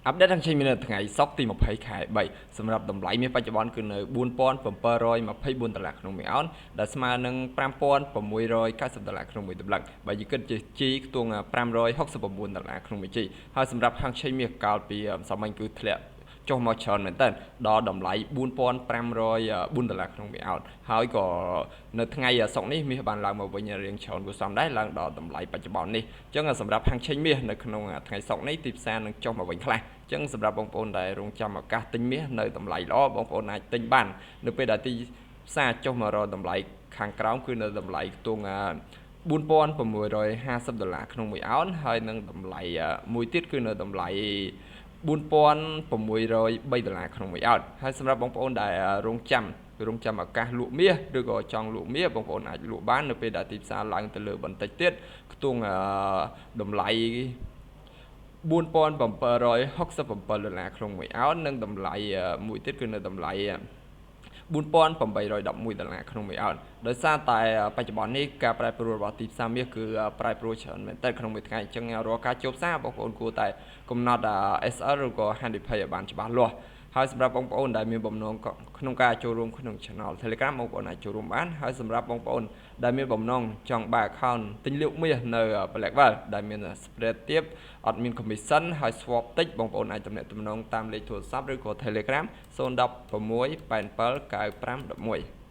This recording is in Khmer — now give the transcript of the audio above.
អាប់ដេតខាងចេញមាននៅថ្ងៃសុក្រទី20ខែ3សម្រាប់តម្លៃមានបច្ចុប្បន្នគឺនៅ$4,724ក្នុងមួយអោនដែលស្មើនឹង$5,690ក្នុងមួយតម្លឹងបើយើងគិតជាជីខ្ទង់$569ក្នុងមួយជីហើយសម្រាប់ខាងចេញមាសកាលពីសម្ញគឺធ្លាក់ចុះមកច្រើនមែនតើដល់តម្លៃ$4,504ក្នុងមួយអោនហើយក៏នៅថ្ងៃសុក្រនេះមាសបានឡើងមកវិញរៀងច្រើនគួរសមដែរឡើងដល់តម្លៃបច្ចុប្បន្ននេះអញ្ចឹងសម្រាប់ខាងចេញមាសនៅក្នុងថ្ងៃសុក្រនេះទីផ្សារនឹងចុះមកវិញខ្លះអញ្ចឹងសម្រាប់បងប្អូនដែលរងចាំឱកាសទិញមាសនៅតម្លៃល្អបងប្អូនអាចទិញបាននៅពេលដែលទីផ្សារចុះមករកតម្លៃខាងក្រោមគឺនៅតម្លៃខ្ទង់$4,650ក្នុងមួយអោនហើយនឹងតម្លៃមួយទៀតគឺនៅតម្លៃ$4,603ក្នុងមួយអោនហើយសម្រាប់បងប្អូនដែលរងចាំឱកាសលក់មាសឬក៏ចង់លក់មាសបងប្អូនអាចលក់បាននៅពេលដែលទីផ្សារឡើងទៅលើបន្តិចទៀតខ្ទង់តម្លៃ$4,767ក្នុងមួយអោននិងតម្លៃមួយទៀតគឺនៅតម្លៃ$4,811ក្នុងមួយអោនដោយសារតែបច្ចុប្បន្ននេះការប្រែប្រួលរបស់ទីផ្សារមាសគឺប្រែប្រួលច្រើនមែនទែនក្នុងមួយថ្ងៃអញ្ចឹងរាល់ការជួបផ្សារបងប្អូនគួរតែកំណត់ SL ឬក៏ហានិភ័យឲ្យបានច្បាស់លាស់ហើយសម្រាប់បងប្អូនដែលមានបំណងក្នុងការចូលរួមក្នុង Channel Telegram បងប្អូនអាចចូលរួមបានហើយសម្រាប់បងប្អូនដែលមានបំណងចង់បើក account ទិញលក់មាសនៅ Blackwell ដែលមាន spread ទាបអត់មាន commission ហើយ swap តិចបងប្អូនអាចទំនាក់ទំនងតាមលេខទូរស័ព្ទឬក៏ Telegram 016879511